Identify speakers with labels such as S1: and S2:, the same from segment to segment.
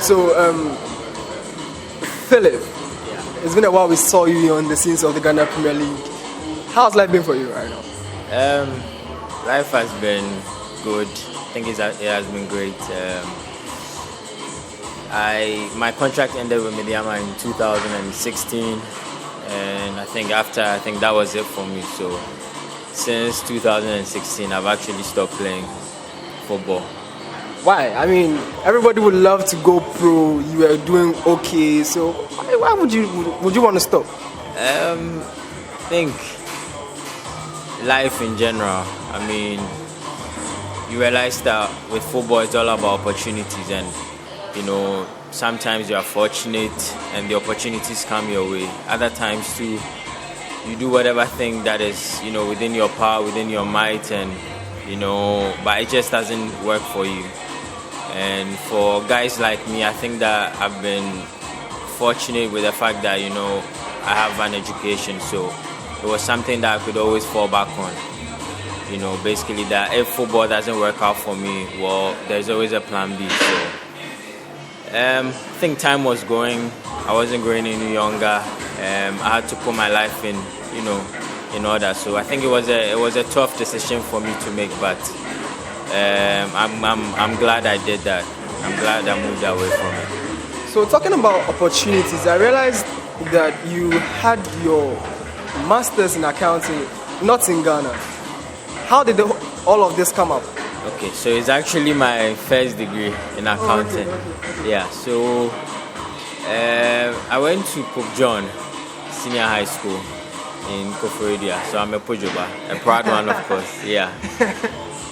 S1: So, Philip, it's been a while we saw you on the scenes of the Ghana Premier League. How's life been for you right now?
S2: Life has been good. I think it has been great. My contract ended with Mediama in 2016, and I think that was it for me. So since 2016, I've actually stopped playing football.
S1: Why? I mean, everybody would love to go pro. You were doing okay, so why would you want to stop?
S2: I think life in general. I mean, you realize that with football, it's all about opportunities, and sometimes you are fortunate and the opportunities come your way. Other times too, you do whatever thing that is within your power, within your might, and but it just doesn't work for you. And for guys like me, I think that I've been fortunate with the fact that I have an education, so it was something that I could always fall back on. Basically that if football doesn't work out for me, well, there's always a plan B. So I think time was going. I wasn't growing any younger. I had to put my life in order. So I think it was a tough decision for me to make, but I'm glad I did that. I'm glad I moved away from it.
S1: So talking about opportunities, I realized that you had your master's in accounting, not in Ghana. How did all of this come up?
S2: Okay, so it's actually my first degree in accounting. Okay. Yeah, so I went to Pope John Senior High School in Koforidua. So I'm a Pujoba, a proud one, of course. Yeah.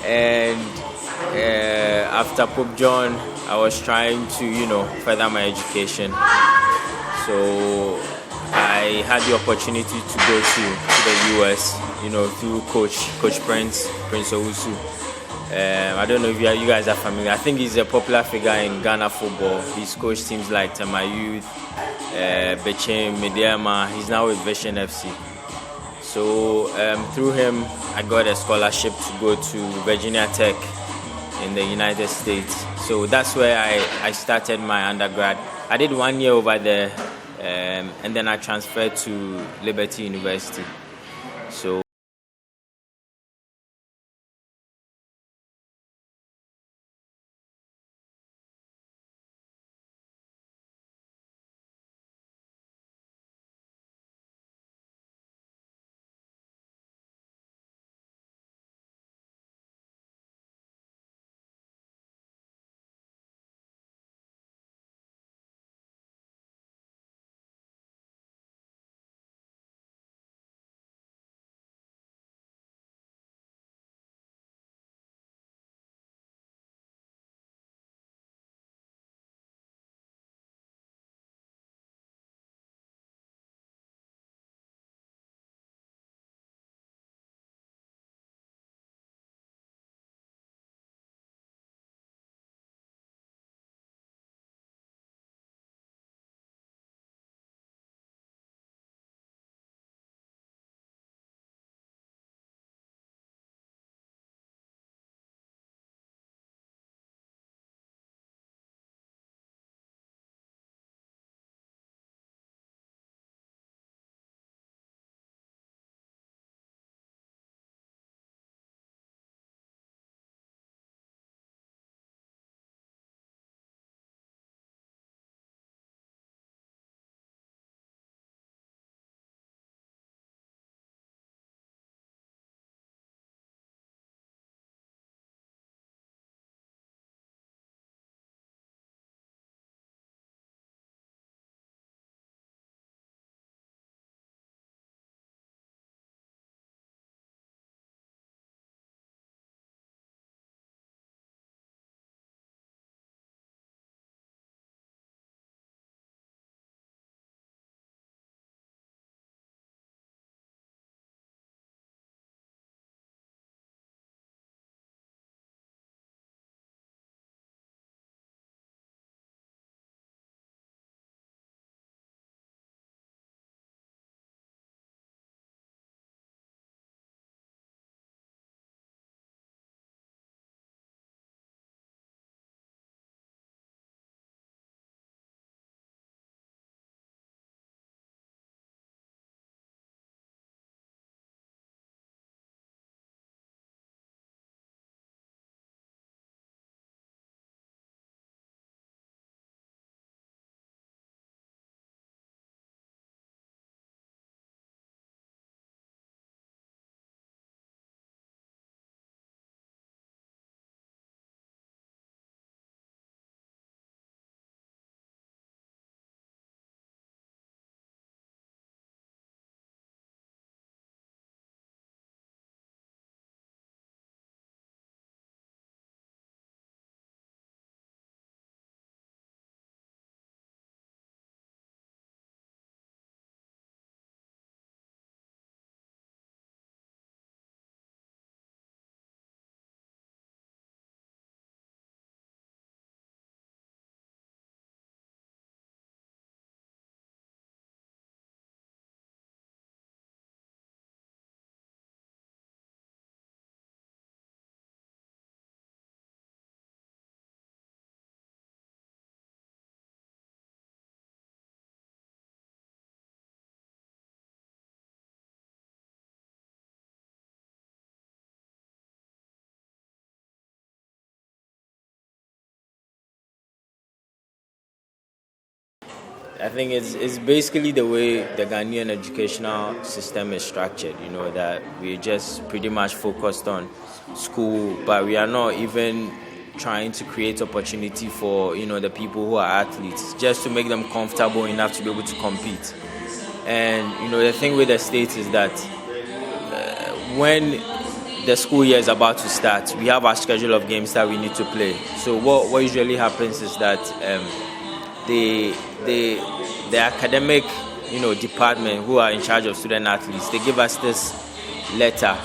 S2: And after Pope John, I was trying to, further my education. So I had the opportunity to go to the US, through Coach Prince Owusu. I don't know if you guys are familiar. I think he's a popular figure in Ghana football. He's coached teams like Tema Youth, Bechem, Mediama. He's now with Vision FC. So through him, I got a scholarship to go to Virginia Tech in the United States. So that's where I started my undergrad. I did 1 year over there, and then I transferred to Liberty University. So I think it's basically the way the Ghanaian educational system is structured, that we're just pretty much focused on school, but we are not even trying to create opportunity for, the people who are athletes, just to make them comfortable enough to be able to compete. And, the thing with the States is that when the school year is about to start, we have our schedule of games that we need to play. So what usually happens is that the academic, department who are in charge of student athletes, they give us this letter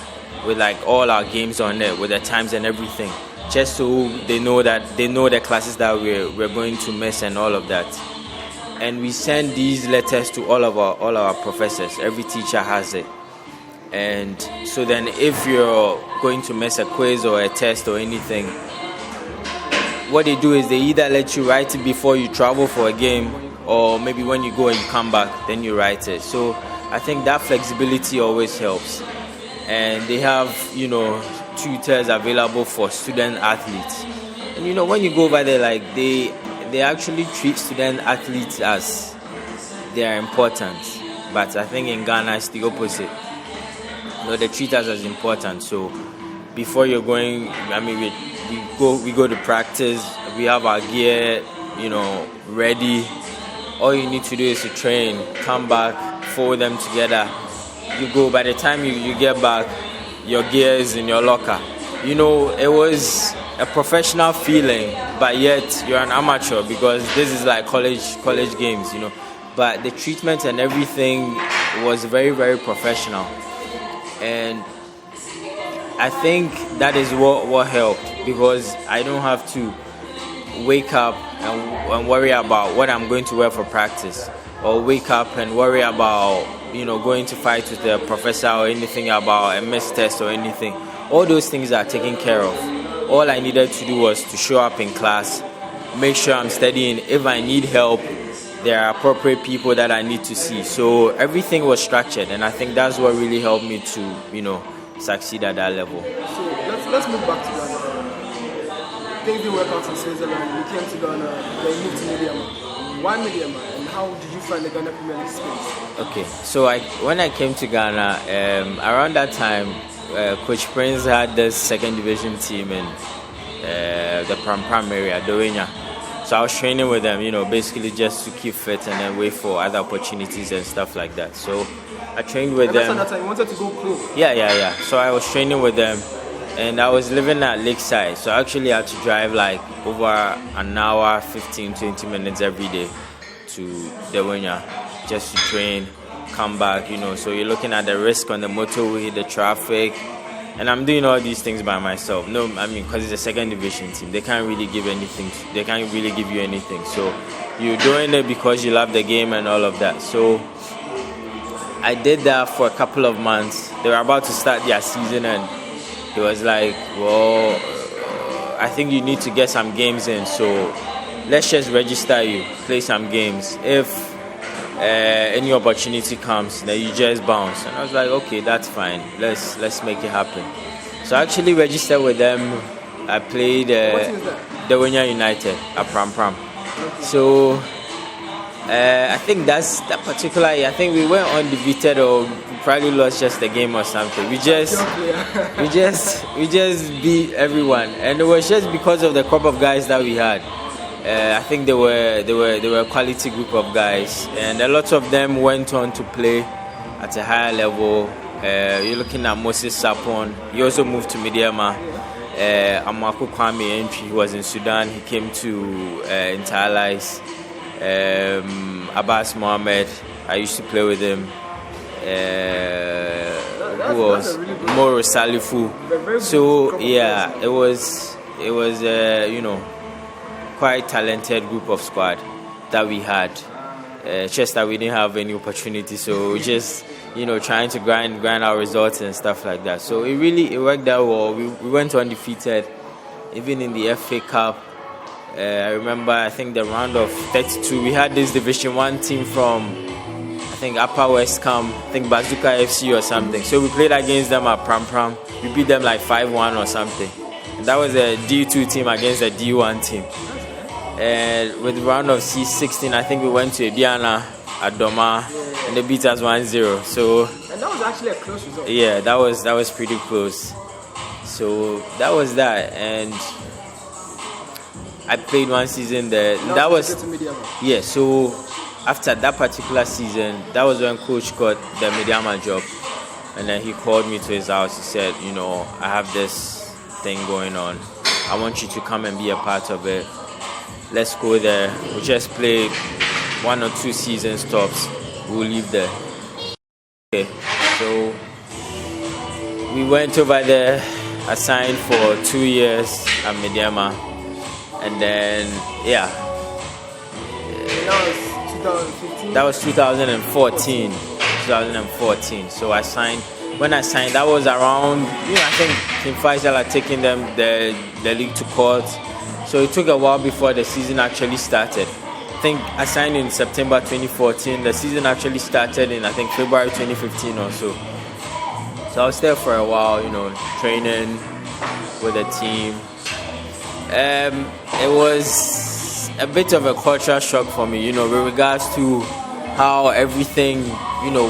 S2: with like all our games on it, with the times and everything, just so they know the classes that we're going to miss and all of that. And we send these letters to all our professors. Every teacher has it. And so then if you're going to miss a quiz or a test or anything, what they do is they either let you write it before you travel for a game, or maybe when you go and you come back, then you write it. So I think that flexibility always helps. And they have, tutors available for student athletes. And when you go over there, like they actually treat student athletes as they are important. But I think in Ghana it's the opposite. They treat us as important. So before you're going, we go to practice, we have our gear, ready. All you need to do is to train, come back, fold them together. You go, by the time you get back, your gear is in your locker. It was a professional feeling, but yet you're an amateur because this is like college games, But the treatment and everything was very, very professional. And I think that is what helped, because I don't have to wake up and worry about what I'm going to wear for practice, or wake up and worry about going to fight with the professor or anything about a missed test or anything. All those things are taken care of. All I needed to do was to show up in class, make sure I'm studying. If I need help, there are appropriate people that I need to see. So everything was structured, and I think that's what really helped me to succeed at that level.
S1: So let's move back to Ghana. Things didn't work out in Switzerland. You came to Ghana, then you moved to Mediama. Why Mediama, and how did you find the Ghana Premier League space?
S2: Okay, so when I came to Ghana, around that time, Coach Prince had this second division team in the Pram area, Dowenya. So I was training with them, basically just to keep fit and then wait for other opportunities and stuff like that. So I trained with them.
S1: That's at that time you wanted to go pro?
S2: Yeah. So I was training with them, and I was living at Lakeside. So I actually had to drive like over an hour, 15, 20 minutes every day to Dowenya just to train, come back, So you're looking at the risk on the motorway, the traffic. And I'm doing all these things by myself. Because it's a second division team. They can't really give anything. They can't really give you anything. So you're doing it because you love the game and all of that. So I did that for a couple of months. They were about to start their season, and it was like, well, I think you need to get some games in. So let's just register you, play some games. If any opportunity comes, then you just bounce. And I was like, okay, that's fine. Let's make it happen. So I actually registered with them. I played Dowenya United at Pram. So I think that's that particular year. I think we went undefeated, or we probably lost just a game or something. We just beat everyone, and it was just because of the crop of guys that we had. I think they were a quality group of guys, and a lot of them went on to play at a higher level. You're looking at Moses Sapon. He also moved to Mediama. Amako Kwame Entry, he was in Sudan. He came to Interlice. Abbas Mohammed, I used to play with him. Who else? Moro Salifu. So yeah, it was quite talented group of squad that we had. Just that we didn't have any opportunity, so we just trying to grind our results and stuff like that. So it worked out well. We went undefeated, even in the FA Cup. I remember, I think the round of 32, we had this Division 1 team from, I think, Upper West Camp, I think Bazooka FC or something. So we played against them at Pram. We beat them like 5-1 or something. And that was a D2 team against a D1 team. And with the round of C16, I think we went to Ediana at Doma, and they beat us 1-0. So,
S1: and that was actually a close result.
S2: Yeah, that was pretty close. So that was that, and I played one season there. That was yeah. So after that particular season, that was when Coach got the Mediama job, and then he called me to his house. He said, I have this thing going on. I want you to come and be a part of it. Let's go there. We just play 1 or 2 seasons tops. We'll leave there. Okay, so we went over there, assigned for 2 years at Mediama, and then that was 2014. So I signed. When I signed, that was around, I think Team Faisal had taken them the league to court. So it took a while before the season actually started. I think I signed in September 2014. The season actually started in, I think, February 2015 or so. So I was there for a while, training with the team. It was a bit of a cultural shock for me, with regards to how everything,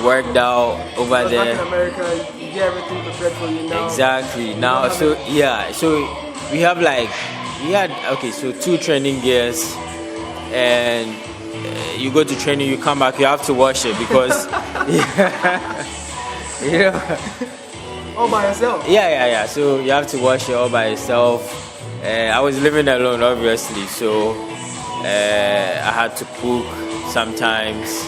S2: worked out over there.
S1: Back in America, you get everything prepared for you now.
S2: Exactly. Now, so we have so 2 training gears, and you go to training, you come back, you have to wash it because,
S1: all by yourself.
S2: Yeah. So you have to wash it all by yourself. I was living alone, obviously, so I had to cook sometimes.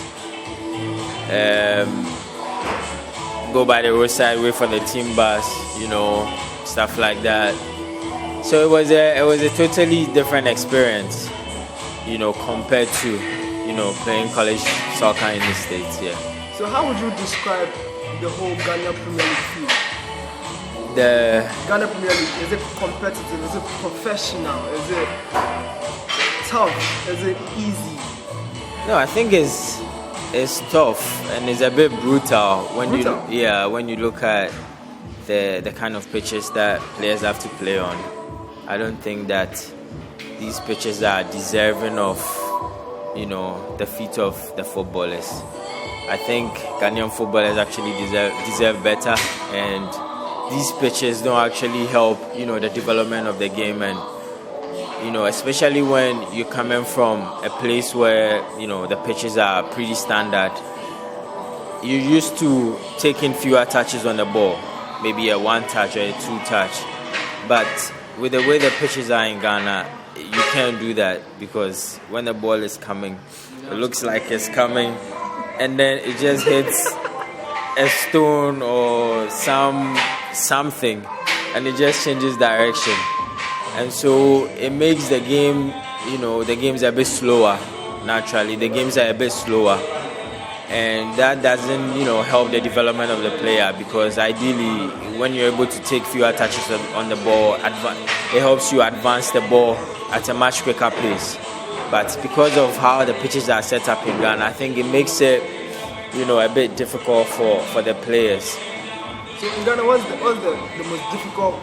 S2: Go by the roadside, wait for the team bus, stuff like that. So it was a totally different experience, compared to, playing college soccer in the States. Yeah.
S1: So how would you describe the whole Ghana Premier League field?
S2: The
S1: Ghana Premier League, is it competitive? Is it professional? Is it tough? Is it easy?
S2: No, I think it's tough and it's a bit brutal when you look at the kind of pitches that players have to play on. I don't think that these pitches are deserving of the feet of the footballers. I think Ghanaian footballers actually deserve better, and these pitches don't actually help the development of the game, and especially when you're coming from a place where the pitches are pretty standard. You're used to taking fewer touches on the ball, maybe a 1 touch or a 2 touch, but with the way the pitches are in Ghana, you can't do that, because when the ball is coming, it looks like it's coming, and then it just hits a stone or something, and it just changes direction. And so it makes the game, the games a bit slower. Naturally, the games are a bit slower, and that doesn't, help the development of the player, because ideally, when you're able to take fewer touches on the ball, it helps you advance the ball at a much quicker pace. But because of how the pitches are set up in Ghana, I think it makes it, a bit difficult for the players.
S1: So in Ghana, what's the most difficult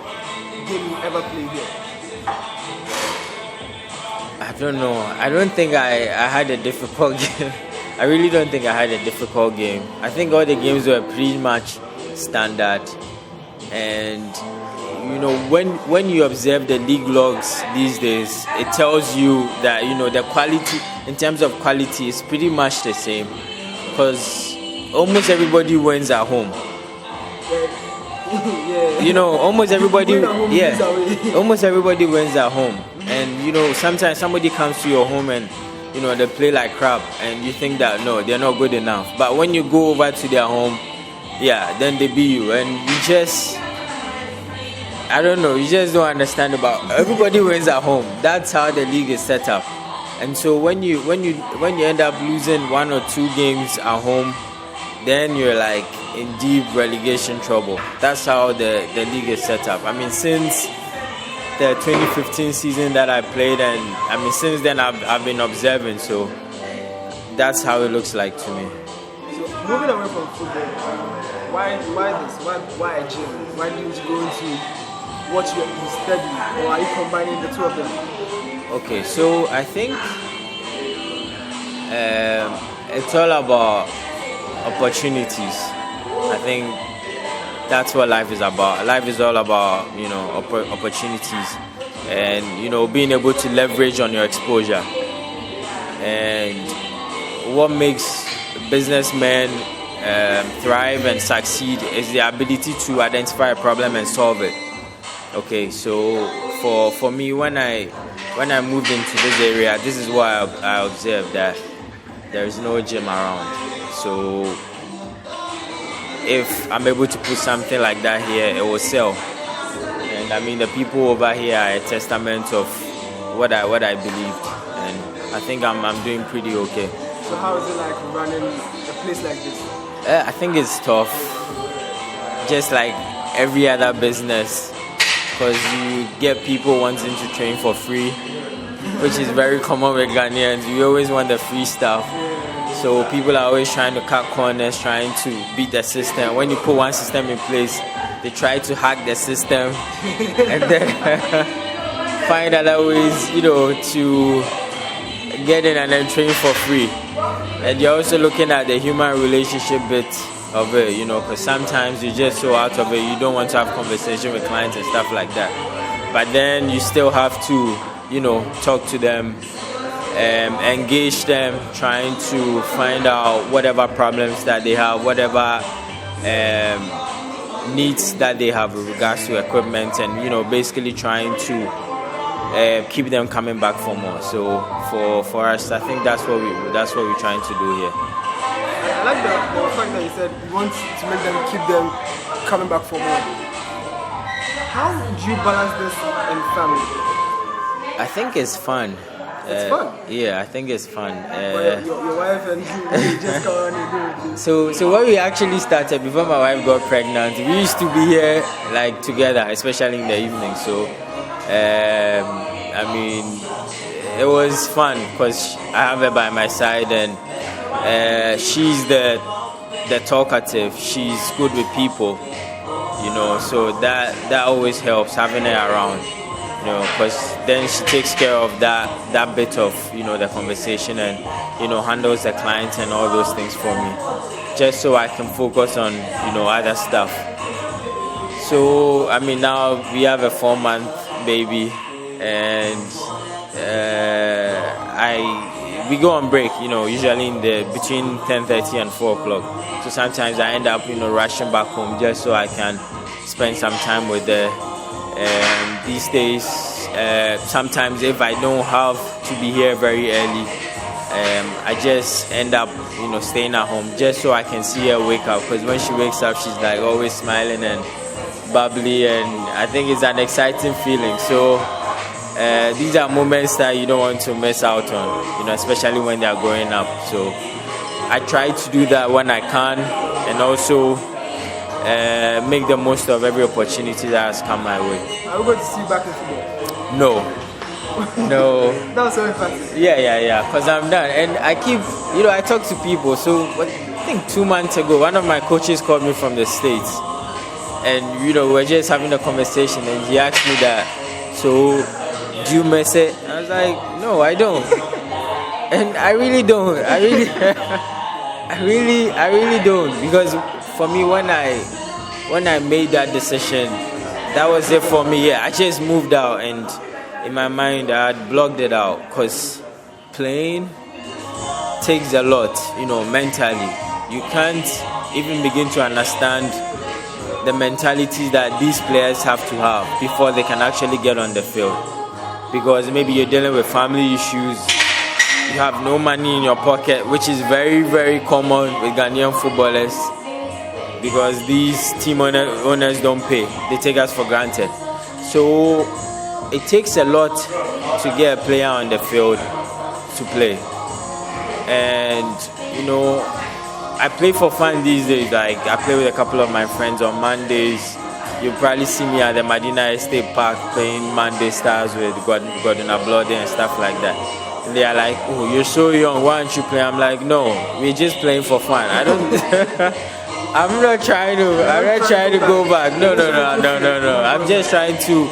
S1: game you ever played here?
S2: I don't know. I don't think I had a difficult game. I really don't think I had a difficult game. I think all the games were pretty much standard. And, when you observe the league logs these days, it tells you that, the quality, in terms of quality, is pretty much the same. Because almost everybody wins at home. Almost everybody, almost everybody wins at home. And, sometimes somebody comes to your home and, they play like crap, and you think that, no, they're not good enough. But when you go over to their home, then they beat you. And you just, I don't know, you just don't understand about, everybody wins at home. That's how the league is set up. And so when you end up losing 1 or 2 games at home, then you're like in deep relegation trouble. That's how the league is set up. I mean, since the 2015 season that I played, and since then I've been observing, so that's how it looks like to me.
S1: So moving away from football, why this? Why a gym? Why didn't you go into what you study, or are you combining the two of them?
S2: Okay, so I think it's all about opportunities. I think that's what life is about. Life is all about, opportunities, and being able to leverage on your exposure. And what makes businessmen thrive and succeed is the ability to identify a problem and solve it. Okay, so for me, when I moved into this area, this is what I observed, that there is no gym around. So if I'm able to put something like that here, it will sell. And I mean, the people over here are a testament of what I believed, and I think I'm doing pretty okay.
S1: So how is it like running a place like this?
S2: I think it's tough, just like every other business, because you get people wanting to train for free, which is very common with Ghanaians. We always want the free stuff. So people are always trying to cut corners, trying to beat the system. When you put one system in place, they try to hack the system and then find other ways, to get in and then train for free. And you're also looking at the human relationship bit of it, because sometimes you're just so out of it, you don't want to have conversation with clients and stuff like that. But then you still have to, talk to them, engage them, trying to find out whatever problems that they have, whatever needs that they have with regards to equipment, and basically trying to keep them coming back for more. So for us, I think that's what we're trying to do here.
S1: I like the fact that you said you want to make them keep them coming back for more. How do you balance this in family?
S2: I think it's fun.
S1: It's fun.
S2: Yeah, I think it's fun.
S1: Your wife and you just come on and do it.
S2: So when we actually started, before my wife got pregnant, we used to be here like together, especially in the evening. So I mean, it was fun because I have her by my side, and she's the talkative. She's good with people, so that always helps, having her around. Because then she takes care of that bit of, the conversation, and, handles the clients and all those things for me, just so I can focus on, other stuff. So, I mean, now we have a 4-month baby, and we go on break, usually between 10:30 and 4 o'clock. So sometimes I end up, rushing back home just so I can spend some time with her. These days, sometimes if I don't have to be here very early, I just end up, staying at home just so I can see her wake up. Because when she wakes up, she's like always smiling and bubbly, and I think it's an exciting feeling. So these are moments that you don't want to miss out on, especially when they are growing up. So I try to do that when I can, and also make the most of every opportunity that has come my way.
S1: Are we going to see you back in football?
S2: No.
S1: That was so emphatic.
S2: Yeah, because I'm done. And I keep, I talk to people. So I think 2 months ago, one of my coaches called me from the States. And, we're just having a conversation, and he asked me that, so do you miss it? I was like, no, I don't. And I really don't. I really don't. Because for me, when I made that decision, that was it for me. Yeah, I just moved out, and in my mind I had blocked it out, because playing takes a lot, mentally. You can't even begin to understand the mentality that these players have to have before they can actually get on the field. Because maybe you're dealing with family issues, you have no money in your pocket, which is very, very common with Ghanaian footballers, because these team owners don't pay. They take us for granted. So it takes a lot to get a player on the field to play. And, I play for fun these days. Like, I play with a couple of my friends on Mondays. You'll probably see me at the Medina Estate Park playing Monday Stars with Gordon Ablode and stuff like that. And they are like, oh, you're so young, why don't you play? I'm like, no, we're just playing for fun. I don't... I'm not trying to go back. No. I'm just trying to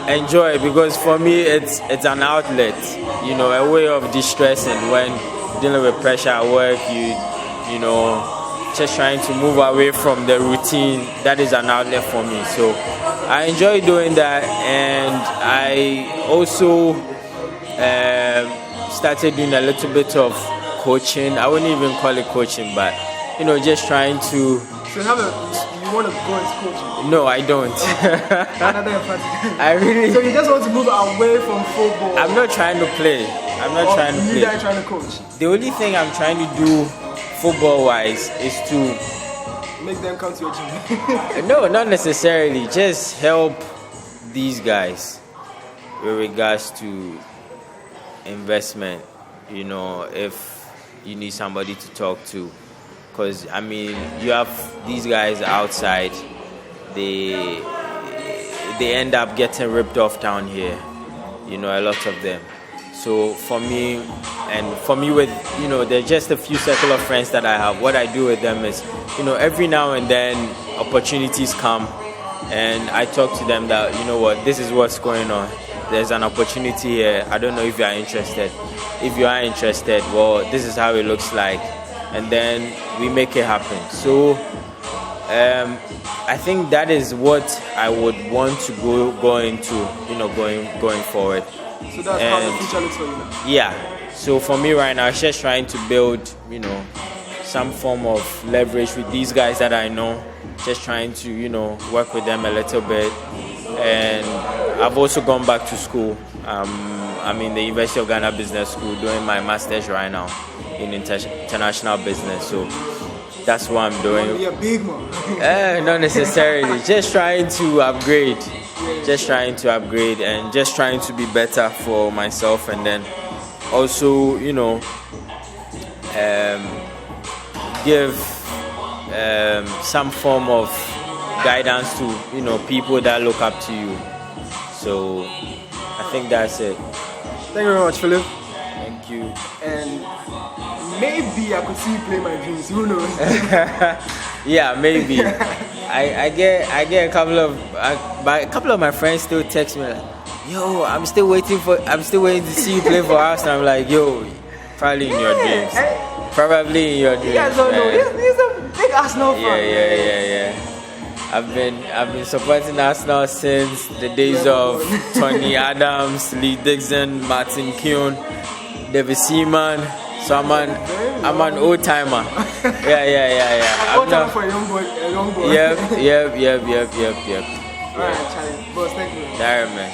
S2: enjoy it because for me it's an outlet, you know, a way of distressing when dealing with pressure at work. You know, just trying to move away from the routine. That is an outlet for me. So I enjoy doing that, and I also started doing a little bit of coaching. I wouldn't even call it coaching, but you know, just trying to.
S1: So you want to go into coaching?
S2: No, I don't. I really.
S1: So you just want to move away from football?
S2: I'm not trying to play. I'm not trying to play.
S1: You guys trying to coach?
S2: The only thing I'm trying to do, football-wise, is to
S1: make them come to your gym.
S2: No, not necessarily. Just help these guys with regards to investment. You know, if you need somebody to talk to. Because, I mean, you have these guys outside, they end up getting ripped off down here, you know, a lot of them. So for me with, you know, there's just a few circle of friends that I have. What I do with them is, you know, every now and then opportunities come and I talk to them that, you know what, this is what's going on. There's an opportunity here. I don't know if you are interested. If you are interested, well, this is how it looks like. And then we make it happen. So I think that is what I would want to go into, you know, going forward.
S1: So that's how the future looks for you now?
S2: Yeah. So for me right now, I'm just trying to build, you know, some form of leverage with these guys that I know. Just trying to, you know, work with them a little bit. And I've also gone back to school. I'm in the University of Ghana Business School doing my master's right now in international business. So that's what I'm doing.
S1: You're a big man.
S2: Not necessarily. Just trying to upgrade. Just trying to upgrade and just trying to be better for myself, and then also, you know, give some form of guidance to, you know, people that look up to you. So I think that's it.
S1: Thank you very much, Philip.
S2: Thank you.
S1: And maybe I could see you play my dreams. Who knows?
S2: Yeah, maybe. I get a couple of my friends still text me like, yo, I'm still waiting to see you play for us. And I'm like, yo, probably in your dreams. Probably in your dreams.
S1: You guys don't know. He's a big Arsenal fan.
S2: Yeah. I've been supporting Arsenal since the days of Tony Adams, Lee Dixon, Martin Keown, David Seaman. So I'm an old timer. Yeah.
S1: Old timer for a young boy.
S2: Yep.
S1: Alright, Charlie. Boss, thank you.
S2: Alright, man.